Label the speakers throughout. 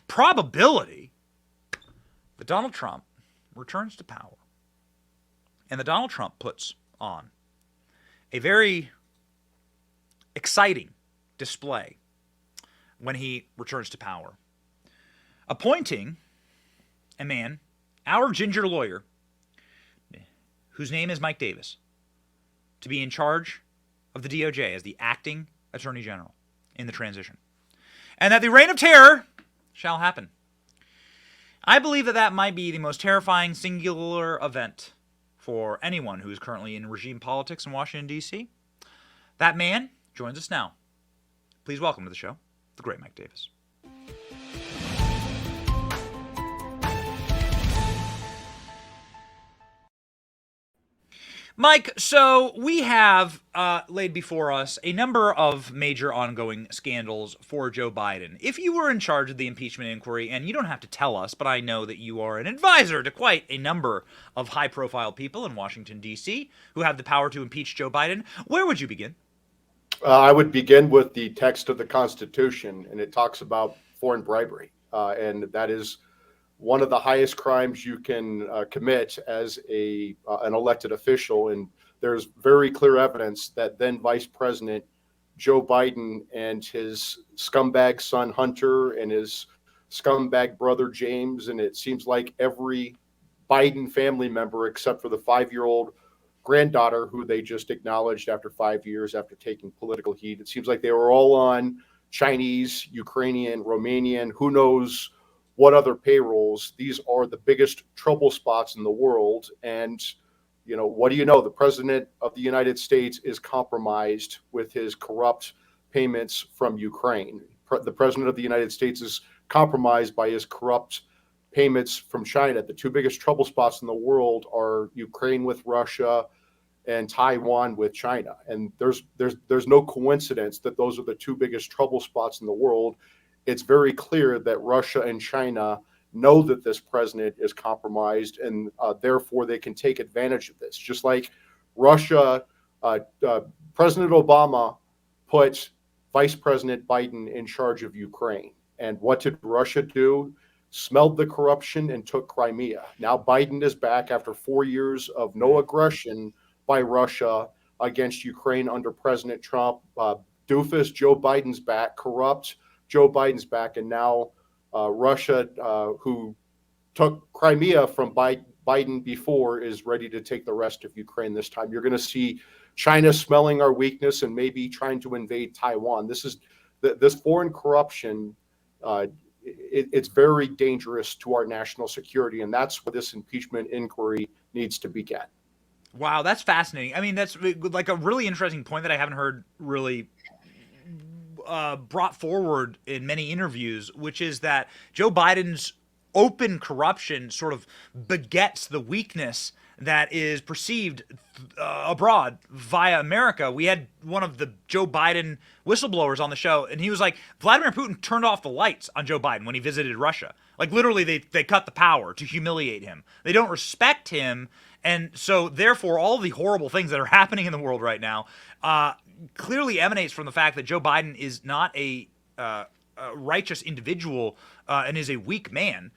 Speaker 1: probability that Donald Trump returns to power and that Donald Trump puts on a very exciting display when he returns to power, appointing a man, our ginger lawyer, whose name is Mike Davis, to be in charge of the DOJ as the acting Attorney General in the transition, and that the reign of terror shall happen. I believe that might be the most terrifying singular event for anyone who is currently in regime politics in Washington, D.C. That man joins us now. Please welcome to the show, the great Mike Davis. Mike, so we have laid before us a number of major ongoing scandals for Joe Biden. If you were in charge of the impeachment inquiry, and you don't have to tell us, but I know that you are an advisor to quite a number of high-profile people in Washington, D.C., who have the power to impeach Joe Biden, where would you begin?
Speaker 2: I would begin with the text of the Constitution, and it talks about foreign bribery, and that is one of the highest crimes you can commit as an elected official. And there's very clear evidence that then Vice President Joe Biden and his scumbag son Hunter and his scumbag brother James, and it seems like every Biden family member except for the 5-year-old granddaughter who they just acknowledged after 5 years after taking political heat. It seems like they were all on Chinese, Ukrainian, Romanian, who knows what other payrolls. These are the biggest trouble spots in the world. And, you know, what do you know? The president of the United States is compromised with his corrupt payments from Ukraine. The president of the United States is compromised by his corrupt payments from China. The two biggest trouble spots in the world are Ukraine with Russia and Taiwan with China. And there's no coincidence that those are the two biggest trouble spots in the world. It's very clear that Russia and China know that this president is compromised, and therefore they can take advantage of this. Just like Russia, President Obama put Vice President Biden in charge of Ukraine. And what did Russia do? Smelled the corruption and took Crimea. Now Biden is back after 4 years of no aggression by Russia against Ukraine under President Trump. Doofus Joe Biden's back, corrupt Joe Biden's back, and now Russia, who took Crimea from Biden before, is ready to take the rest of Ukraine this time. You're going to see China smelling our weakness and maybe trying to invade Taiwan. This foreign corruption. It's very dangerous to our national security, and that's where this impeachment inquiry needs to begin.
Speaker 1: Wow, that's fascinating. I mean, that's like a really interesting point that I haven't heard really brought forward in many interviews, which is that Joe Biden's open corruption sort of begets the weakness that is perceived abroad via America. We had one of the Joe Biden whistleblowers on the show, and he was like, Vladimir Putin turned off the lights on Joe Biden when he visited Russia. Like, literally, they cut the power to humiliate him. They don't respect him, and so, therefore, all the horrible things that are happening in the world right now clearly emanates from the fact that Joe Biden is not a righteous individual and is a weak man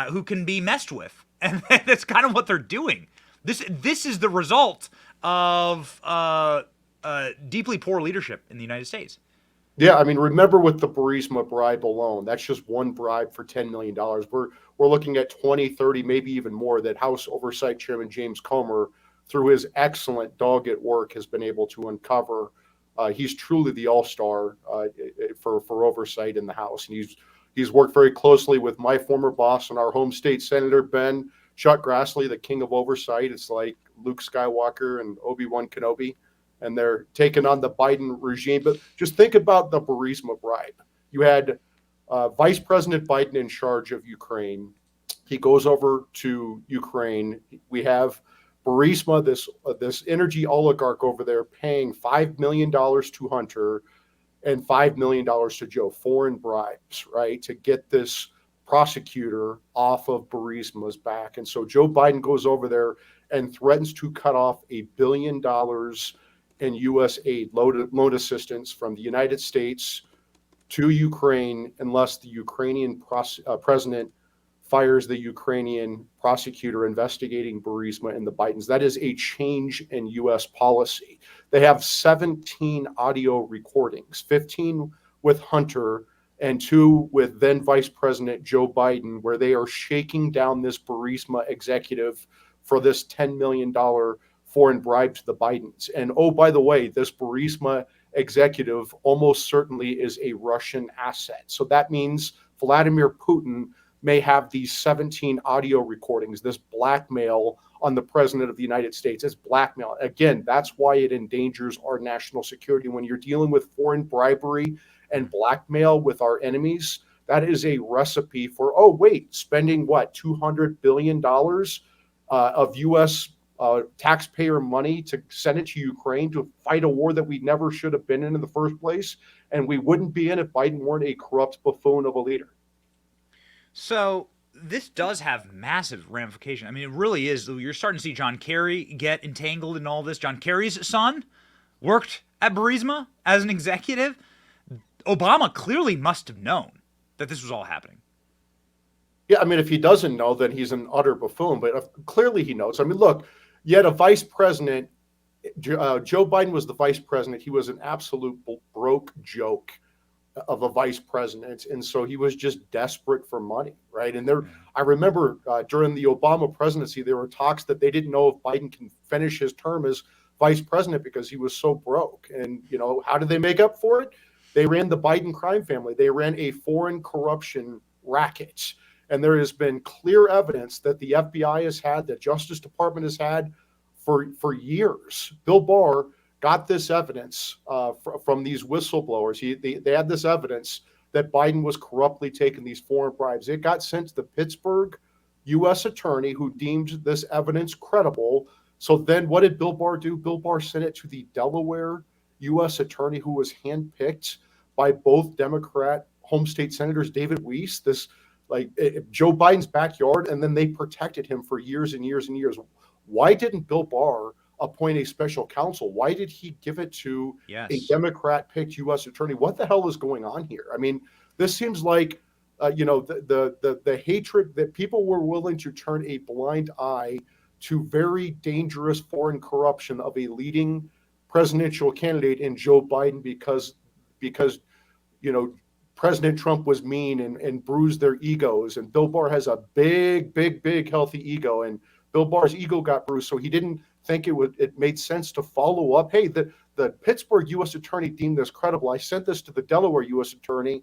Speaker 1: who can be messed with. And that's kind of what they're doing. This is the result of deeply poor leadership in the United States.
Speaker 2: Yeah, I mean, remember with the Burisma bribe alone, that's just one bribe for $10 million. We're looking at 20, 30, maybe even more that House Oversight Chairman James Comer, through his excellent dogged work, has been able to uncover. He's truly the all-star for oversight in the House. And he's worked very closely with my former boss and our home state Senator Ben Chuck Grassley, the king of oversight. It's like Luke Skywalker and Obi-Wan Kenobi, and they're taking on the Biden regime. But just think about the Burisma bribe. You had Vice President Biden in charge of Ukraine. He goes over to Ukraine. We have Burisma, this energy oligarch over there, paying $5 million to Hunter and $5 million to Joe, foreign bribes, right, to get this prosecutor off of Burisma's back. And so Joe Biden goes over there and threatens to cut off $1 billion in U.S. aid, loan assistance from the United States to Ukraine unless the Ukrainian president fires the Ukrainian prosecutor investigating Burisma and the Bidens. That is a change in U.S. policy. They have 17 audio recordings, 15 with Hunter and 2 with then Vice President Joe Biden, where they are shaking down this Burisma executive for this $10 million foreign bribe to the Bidens. And oh, by the way, this Burisma executive almost certainly is a Russian asset. So that means Vladimir Putin may have these 17 audio recordings, this blackmail on the president of the United States. It's blackmail. Again, that's why it endangers our national security. When you're dealing with foreign bribery and blackmail with our enemies, that is a recipe for, oh, wait, spending what, $200 billion of U.S. Taxpayer money to send it to Ukraine to fight a war that we never should have been in the first place. And we wouldn't be in if Biden weren't a corrupt buffoon of a leader.
Speaker 1: So this does have massive ramifications. I mean, it really is. You're starting to see John Kerry get entangled in all this. John Kerry's son worked at Burisma as an executive. Obama clearly must have known that this was all happening.
Speaker 2: Yeah, I mean, if he doesn't know, then he's an utter buffoon. But clearly he knows. I mean, look, you had a vice president. Joe Biden was the vice president. He was an absolute broke joke of a vice president, and so he was just desperate for money, right? And I remember during the Obama presidency, there were talks that they didn't know if Biden can finish his term as vice president because he was so broke. And how did they make up for it? They ran the Biden crime family. They ran a foreign corruption racket, and there has been clear evidence that the FBI has had, the Justice Department has had for years. Bill Barr got this evidence from these whistleblowers. They had this evidence that Biden was corruptly taking these foreign bribes. It got sent to the Pittsburgh U.S. attorney, who deemed this evidence credible. So then what did Bill Barr do? Bill Barr sent it to the Delaware U.S. attorney, who was handpicked by both Democrat home state senators, David Weiss, Joe Biden's backyard, and then they protected him for years and years and years. Why didn't Bill Barr appoint a special counsel? Why did he give it to a Democrat-picked U.S. attorney? What the hell is going on here? I mean, this seems like, the hatred that people were willing to turn a blind eye to very dangerous foreign corruption of a leading presidential candidate in Joe Biden because President Trump was mean and bruised their egos. And Bill Barr has a big, big, big, healthy ego. And Bill Barr's ego got bruised, so he didn't think it made sense to follow up. Hey, the Pittsburgh U.S. attorney deemed this credible. I sent this to the Delaware U.S. attorney.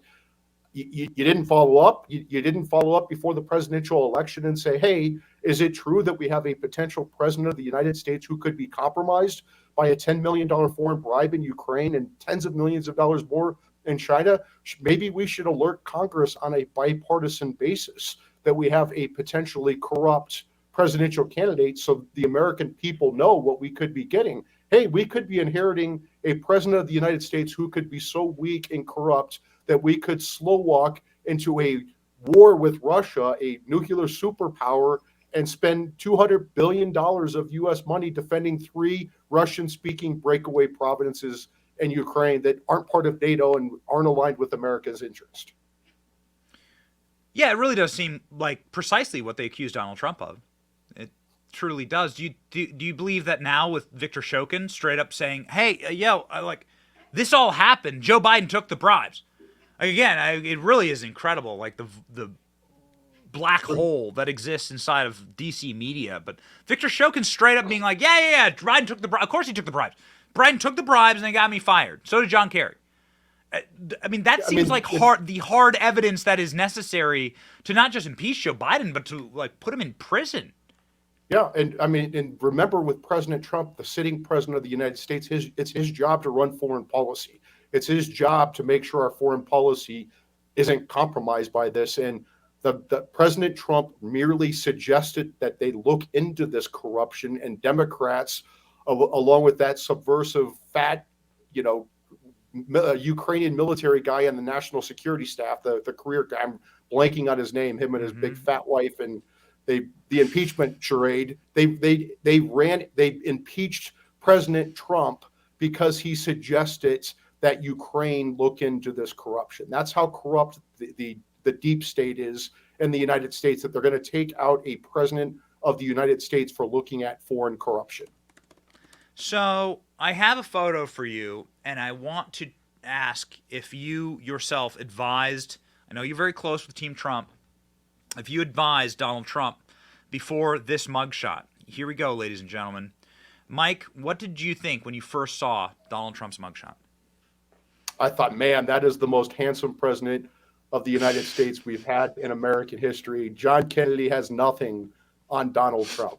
Speaker 2: You didn't follow up. You didn't follow up before the presidential election and say, hey, is it true that we have a potential president of the United States who could be compromised by a $10 million foreign bribe in Ukraine and tens of millions of dollars more in China? Maybe we should alert Congress on a bipartisan basis that we have a potentially corrupt presidential candidate, so the American people know what we could be getting. Hey, we could be inheriting a president of the United States who could be so weak and corrupt that we could slow walk into a war with Russia, a nuclear superpower, and spend $200 billion of U.S. money defending 3 Russian-speaking breakaway provinces in Ukraine that aren't part of NATO and aren't aligned with America's interest.
Speaker 1: Yeah, it really does seem like precisely what they accused Donald Trump of. It truly does. Do you believe that now with Victor Shokin straight up saying, hey, this all happened, Joe Biden took the bribes? Again, it really is incredible, like the black hole that exists inside of DC media. But Victor Shokin straight up being like, yeah, Biden took the bribes. Of course he took the bribes. Biden took the bribes and they got me fired. So did John Kerry. I mean, that seems like the hard evidence that is necessary to not just impeach Joe Biden, but to put him in prison.
Speaker 2: Yeah, and remember, with President Trump, the sitting president of the United States, it's his job to run foreign policy. It's his job to make sure our foreign policy isn't compromised by this. And the President Trump merely suggested that they look into this corruption, and Democrats, along with that subversive, fat, Ukrainian military guy on the national security staff, the career guy, I'm blanking on his name, him and his big fat wife, and the impeachment charade. They impeached President Trump because he suggested that Ukraine look into this corruption. That's how corrupt the deep state is in the United States, that they're going to take out a president of the United States for looking at foreign corruption.
Speaker 1: So I have a photo for you, and I want to ask if you yourself advised, I know you're very close with Team Trump, if you advised Donald Trump before this mugshot. Here we go, ladies and gentlemen. Mike, what did you think when you first saw Donald Trump's mugshot?
Speaker 2: I thought, man, that is the most handsome president of the United States we've had in American history. John Kennedy has nothing on Donald Trump.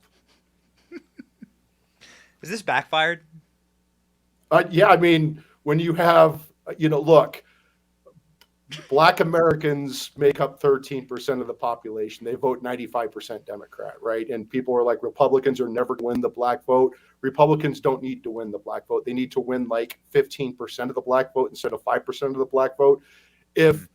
Speaker 1: Is this backfired?
Speaker 2: Yeah, I mean, when you have, look, Black Americans make up 13% of the population. They vote 95% Democrat, right? And people are like, Republicans are never going to win the black vote. Republicans don't need to win the black vote. They need to win like 15% of the black vote instead of 5% of the black vote. If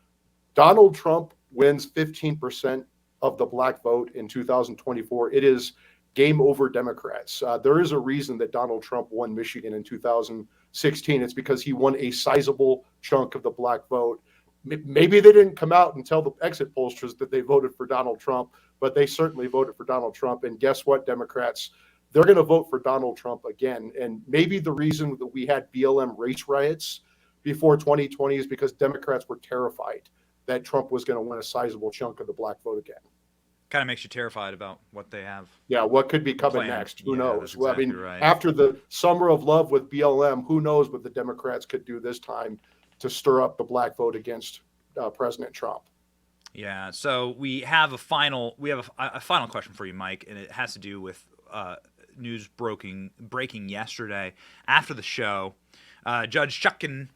Speaker 2: Donald Trump wins 15% of the black vote in 2024, it is game over Democrats. There is a reason that Donald Trump won Michigan in 2016. It's because he won a sizable chunk of the black vote. Maybe they didn't come out and tell the exit pollsters that they voted for Donald Trump, but they certainly voted for Donald Trump. And guess what, Democrats? They're going to vote for Donald Trump again. And maybe the reason that we had BLM race riots before 2020 is because Democrats were terrified that Trump was going to win a sizable chunk of the black vote again.
Speaker 1: Kind of makes you terrified about what they have.
Speaker 2: Yeah, what could be coming next? Who knows?
Speaker 1: Exactly,
Speaker 2: well, I mean,
Speaker 1: right.
Speaker 2: After the summer of love with BLM, who knows what the Democrats could do this time to stir up the black vote against President Trump.
Speaker 1: Yeah. So we have a final question for you, Mike, and it has to do with news breaking yesterday after the show. Judge Chutkan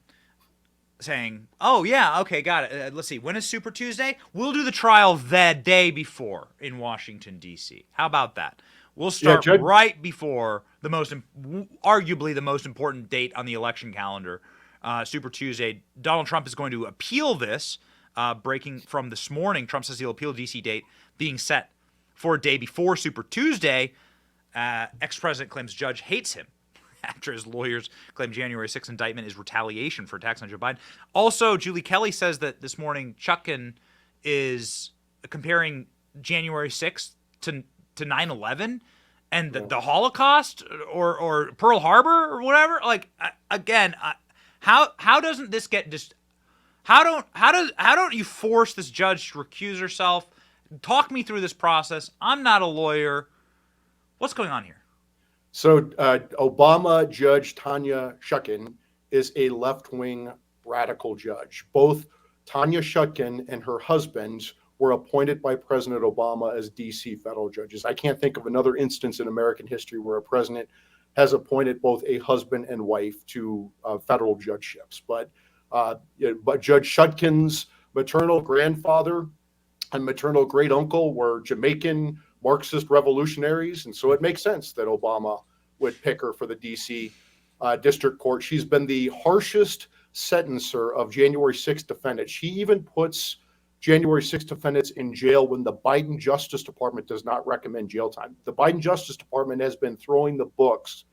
Speaker 1: saying, "Oh yeah, okay, got it. Let's see. When is Super Tuesday? We'll do the trial the day before in Washington D.C. How about that? We'll start right before arguably the most important date on the election calendar, Super Tuesday. Donald Trump is going to appeal this, breaking from this morning. Trump says he'll appeal D.C. date being set for a day before Super Tuesday. Ex-president claims judge hates him after his lawyers claim January 6th indictment is retaliation for attacks on Joe Biden. Also, Julie Kelly says that this morning Chutkan is comparing January 6th to 9/11 and the Holocaust or Pearl Harbor or whatever. Like, again, how doesn't this get just? How don't you force this judge to recuse herself? Talk me through this process. I'm not a lawyer. What's going on here?
Speaker 2: So Obama Judge Tanya Chutkan is a left-wing radical judge. Both Tanya Chutkan and her husband were appointed by President Obama as D.C. federal judges. I can't think of another instance in American history where a president has appointed both a husband and wife to federal judgeships. But Judge Chutkan's maternal grandfather and maternal great uncle were Jamaican Marxist revolutionaries, and so it makes sense that Obama would pick her for the D.C. District Court. She's been the harshest sentencer of January 6th defendants. She even puts January 6th defendants in jail when the Biden Justice Department does not recommend jail time. The Biden Justice Department has been throwing the books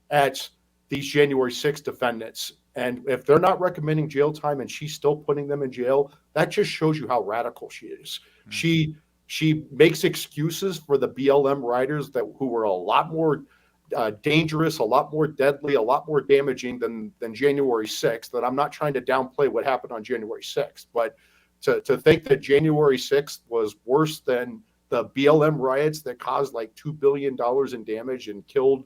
Speaker 2: at these January 6th defendants, and if they're not recommending jail time and she's still putting them in jail, that just shows you how radical she is. Mm-hmm. She makes excuses for the BLM rioters who were a lot more dangerous, a lot more deadly, a lot more damaging than January 6th. That I'm not trying to downplay what happened on January 6th, but to think that January 6th was worse than the BLM riots that caused like $2 billion in damage and killed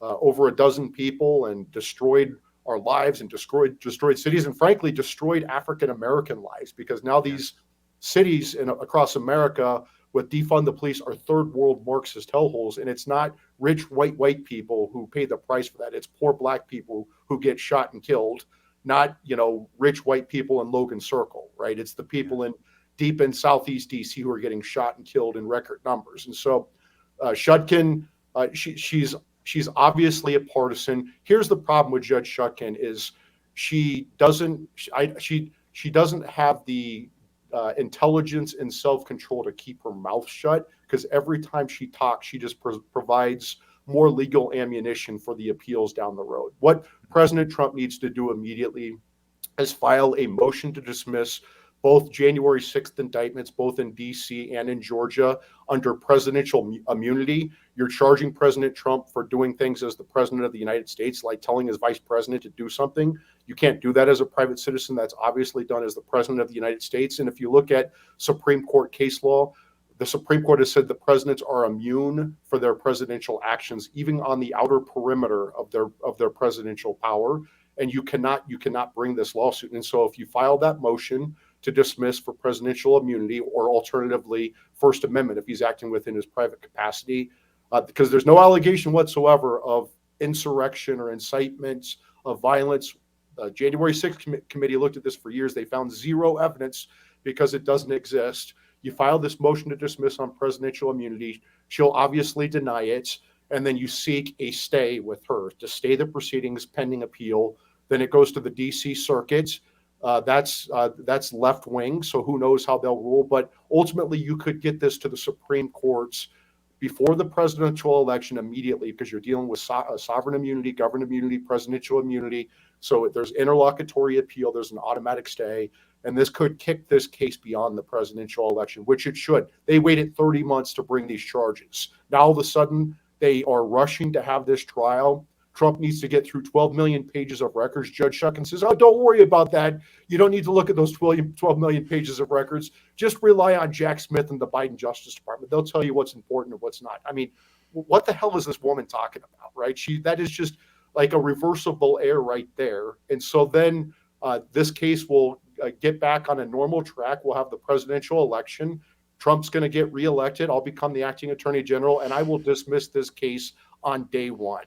Speaker 2: over a dozen people and destroyed our lives and destroyed cities and frankly destroyed African American lives, because now these cities across America with defund the police are third world Marxist hellholes, and it's not rich white people who pay the price for that. It's poor black people who get shot and killed, not rich white people in Logan Circle, right? It's the people deep in Southeast DC who are getting shot and killed in record numbers. And so Chutkan, she's obviously a partisan. Here's the problem with Judge Chutkan is she doesn't have the intelligence and self-control to keep her mouth shut, because every time she talks, she just provides more legal ammunition for the appeals down the road. What President Trump needs to do immediately is file a motion to dismiss both January 6th indictments, both in D.C. and in Georgia, under presidential immunity. You're charging President Trump for doing things as the president of the United States, like telling his vice president to do something. You can't do that as a private citizen. That's obviously done as the president of the United States. And if you look at Supreme Court case law, the Supreme Court has said the presidents are immune for their presidential actions, even on the outer perimeter of their presidential power. And you cannot bring this lawsuit. And so if you file that motion to dismiss for presidential immunity, or alternatively First Amendment if he's acting within his private capacity, because there's no allegation whatsoever of insurrection or incitement of violence. January 6th committee looked at this for years. They found zero evidence because it doesn't exist. You file this motion to dismiss on presidential immunity. She'll obviously deny it. And then you seek a stay with her to stay the proceedings pending appeal. Then it goes to the D.C. Circuit. That's left wing, so who knows how they'll rule. But ultimately, you could get this to the Supreme Courts before the presidential election immediately, because you're dealing with sovereign immunity, government immunity, presidential immunity. So there's interlocutory appeal, there's an automatic stay, and this could kick this case beyond the presidential election, which it should. They waited 30 months to bring these charges. Now all of a sudden, they are rushing to have this trial. Trump needs to get through 12 million pages of records. Judge Chutkan says, oh, don't worry about that. You don't need to look at those 12 million pages of records. Just rely on Jack Smith and the Biden Justice Department. They'll tell you what's important and what's not. I mean, what the hell is this woman talking about, right? That is just like a reversible error right there. And so then this case will get back on a normal track. We'll have the presidential election. Trump's going to get reelected. I'll become the acting attorney general, and I will dismiss this case on day one.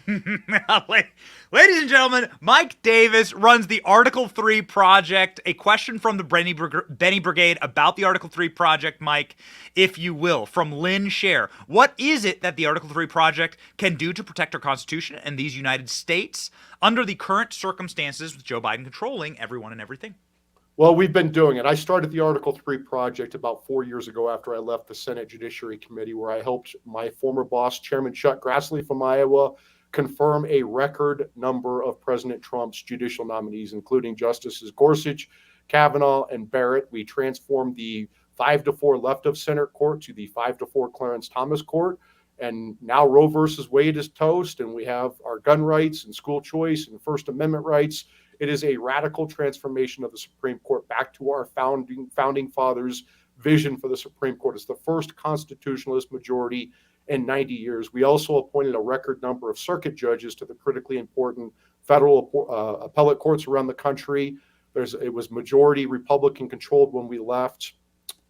Speaker 1: Ladies and gentlemen, Mike Davis runs the Article 3 Project. A question from the Benny Brigade about the Article 3 Project, Mike, if you will, from Lynn Scher. What is it that the Article 3 Project can do to protect our Constitution and these United States under the current circumstances with Joe Biden controlling everyone and everything?
Speaker 2: Well, we've been doing it. I started the Article 3 Project about 4 years ago after I left the Senate Judiciary Committee, where I helped my former boss, Chairman Chuck Grassley from Iowa, confirm a record number of President Trump's judicial nominees, including Justices Gorsuch, Kavanaugh, and Barrett. We transformed the 5-4 left of center court to the 5-4 Clarence Thomas court. And now Roe versus Wade is toast, and we have our gun rights and school choice and First Amendment rights. It is a radical transformation of the Supreme Court back to our founding fathers' vision for the Supreme Court. It's the first constitutionalist majority in 90 years. We also appointed a record number of circuit judges to the critically important federal appellate courts around the country. It was majority Republican controlled when we left.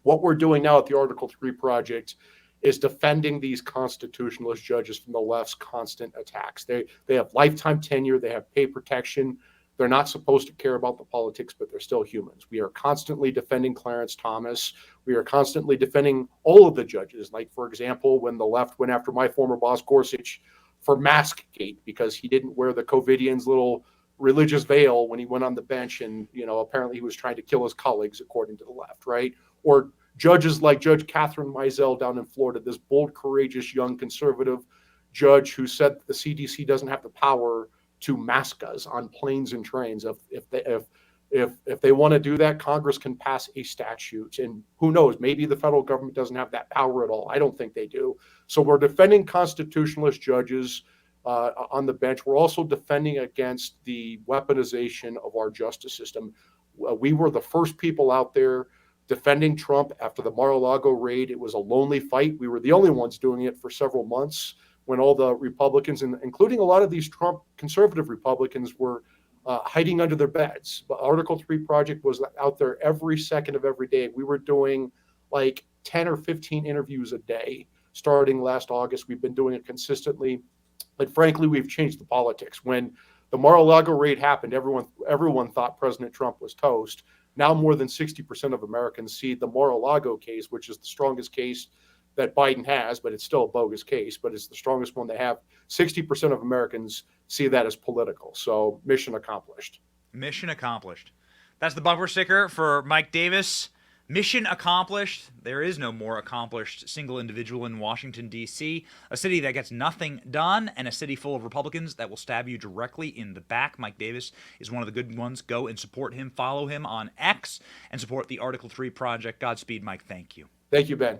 Speaker 2: What we're doing now at the Article 3 Project is defending these constitutionalist judges from the left's constant attacks. They have lifetime tenure. They have pay protection. They're not supposed to care about the politics, but they're still humans. We are constantly defending Clarence Thomas. We are constantly defending all of the judges. Like, for example, when the left went after my former boss, Gorsuch, for Maskgate, because he didn't wear the COVIDian's little religious veil when he went on the bench, and apparently he was trying to kill his colleagues, according to the left, right? Or judges like Judge Catherine Mizell down in Florida, this bold, courageous, young conservative judge who said that the CDC doesn't have the power to mask us on planes and trains. If they want to do that, Congress can pass a statute, and who knows, maybe the federal government doesn't have that power at all. I don't think they do. So we're defending constitutionalist judges on the bench. We're also defending against the weaponization of our justice system. We were the first people out there defending Trump after the Mar-a-Lago raid. It was a lonely fight. We were the only ones doing it for several months, when all the Republicans, including a lot of these Trump conservative Republicans, were hiding under their beds. But Article 3 Project was out there every second of every day. We were doing like 10 or 15 interviews a day starting last August. We've been doing it consistently. But frankly, we've changed the politics. When the Mar-a-Lago raid happened, everyone thought President Trump was toast. Now more than 60% of Americans see the Mar-a-Lago case, which is the strongest case that Biden has, but it's still a bogus case, but it's the strongest one they have. 60% of Americans see that as political. So mission accomplished.
Speaker 1: Mission accomplished. That's the bumper sticker for Mike Davis. Mission accomplished. There is no more accomplished single individual in Washington, D.C., a city that gets nothing done, and a city full of Republicans that will stab you directly in the back. Mike Davis is one of the good ones. Go and support him. Follow him on X and support the Article 3 project. Godspeed, Mike. Thank you.
Speaker 2: Thank you, Ben.